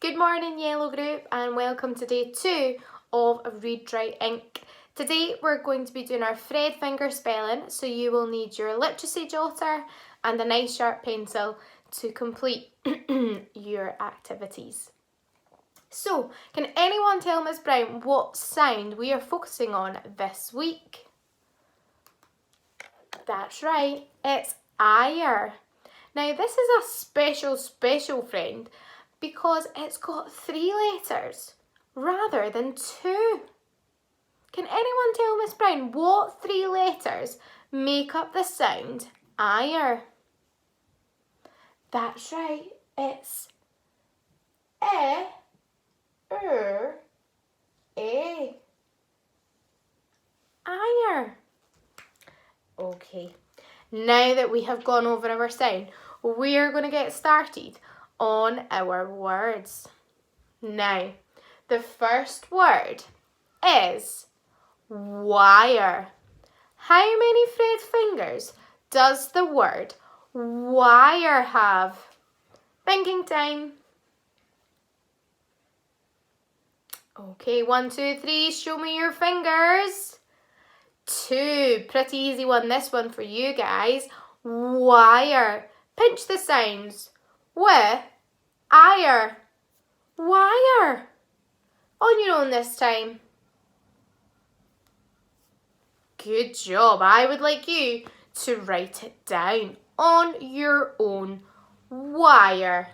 Good morning, Yellow Group, and welcome to day 2 of Read Write Ink. Today we're going to be doing our thread finger spelling, so you will need your literacy jotter and a nice sharp pencil to complete your activities. So, can anyone tell Miss Brown what sound we are focusing on this week? That's right, it's ire. Now this is a special friend because it's got 3 letters rather than 2. Can anyone tell Miss Brown what 3 letters make up the sound ire? That's right, it's E, A. Ire. Okay, now that we have gone over our sound, we're going to get started on our words. Now, the first word is wire. How many thread fingers does the word wire have? Thinking time. Okay, 1, 2, 3, show me your fingers. 2, pretty easy one, this one for you guys. Wire. Pinch the sounds. Ire. Wire. On your own this time. Good job. I would like you to write it down on your own. Wire.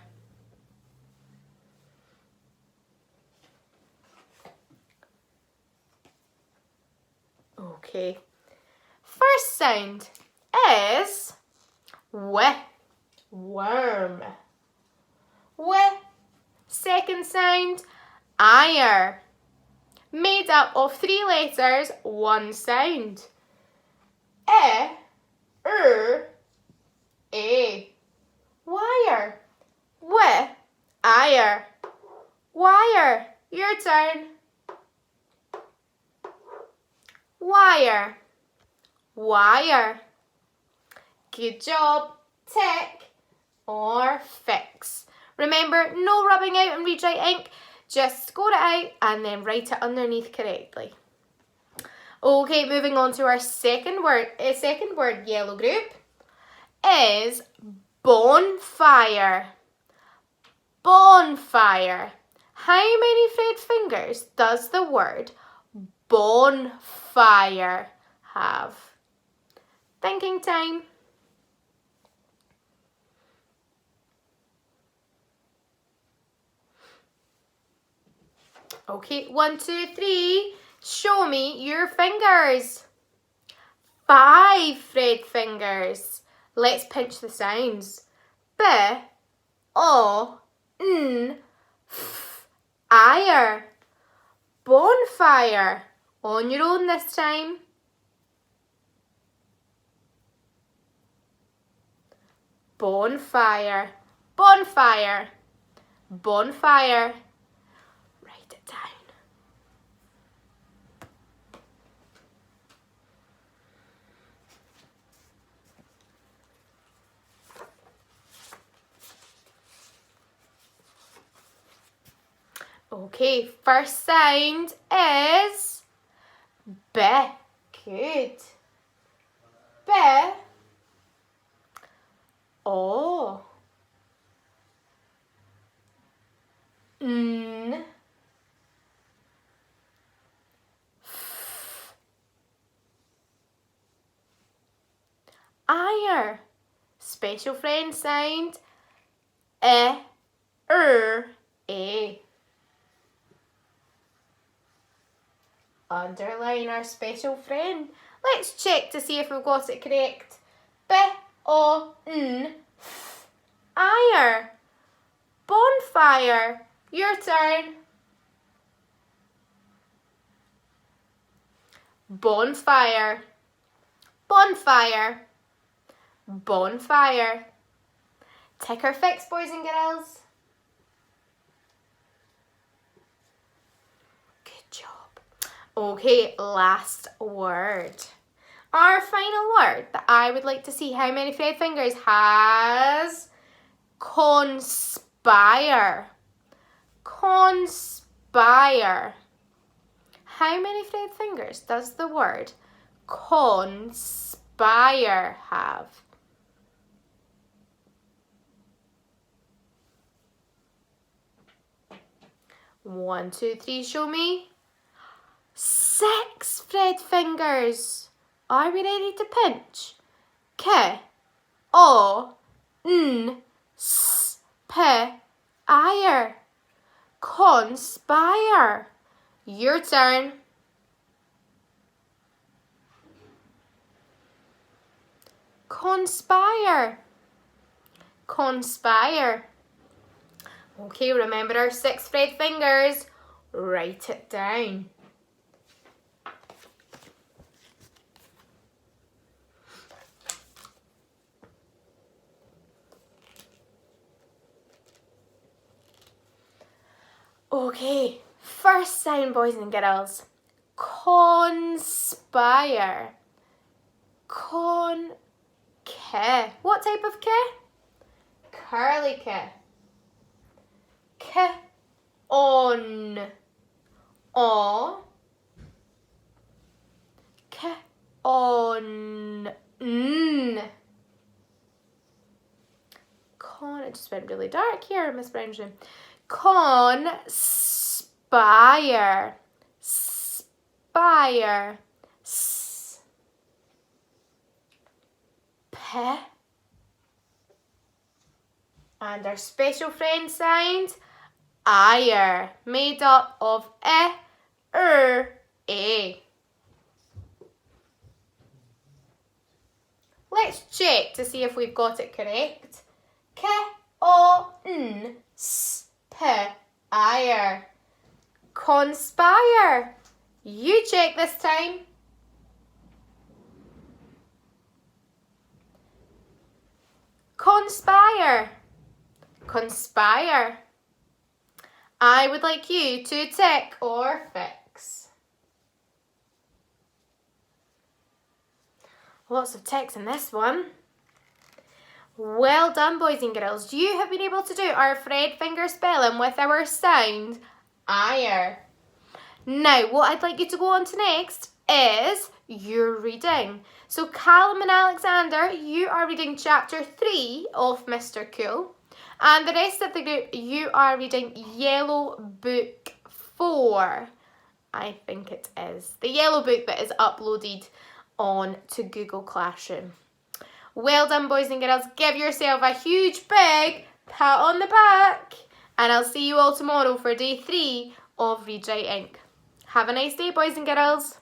Okay. First sound is W. Worm. W. Second sound, ire. Made up of 3 letters, 1 sound. E, A. Wire. W, ire. Wire. Your turn. Wire. Wire. Good job. Tick or fix. Remember, no rubbing out and Read Write Ink. Just score it out and then write it underneath correctly. Okay, moving on to our second word, Yellow Group, is bonfire. Bonfire. How many thread fingers does the word bonfire have? Thinking time. Okay, 1, 2, 3. Show me your fingers. 5 thread fingers. Let's pinch the sounds. B, O, N, F, ire. Bonfire. On your own this time. Bonfire. Bonfire. Bonfire. Write it down. Okay, first sound is B. Good. B. O. N. F. Ire. Special friend sound. E. A. Underline our special friend. Let's check to see if we've got it correct. B, O, N, F, ire. Bonfire. Your turn. Bonfire. Bonfire. Bonfire. Tick or fix, boys and girls. Good job. Okay, last word. Our final word that I would like to see how many thread fingers has conspire. Conspire. How many frayed fingers does the word conspire have? 1, 2, 3, show me. 6 frayed fingers. Are we ready to pinch? K, O, N, S, P, ire. Conspire. Your turn. Conspire. Conspire. Okay, remember our 6 frayed fingers. Write it down. Okay, first sound, boys and girls. Conspire. K. What type of K? Curly K. K. On. O. K. On. N. Con. It just went really dark here, Miss Brownshire. Conspire. Spire. S. P. And our special friend sound, ire, made up of E, A. Let's check to see if we've got it correct. K, O, N, S, P, ire. Conspire. You check this time. Conspire. Conspire. I would like you to tick or fix. Lots of ticks in this one. Well done, boys and girls. You have been able to do our frayed finger spelling with our sound ire. Now, what I'd like you to go on to next is your reading. So Callum and Alexander, you are reading chapter 3 of Mr. Cool. And the rest of the group, you are reading Yellow Book 4. I think it is. The yellow book that is uploaded on to Google Classroom. Well done, boys and girls. Give yourself a huge big pat on the back. And I'll see you all tomorrow for day 3 of Read Write Inc. Have a nice day, boys and girls.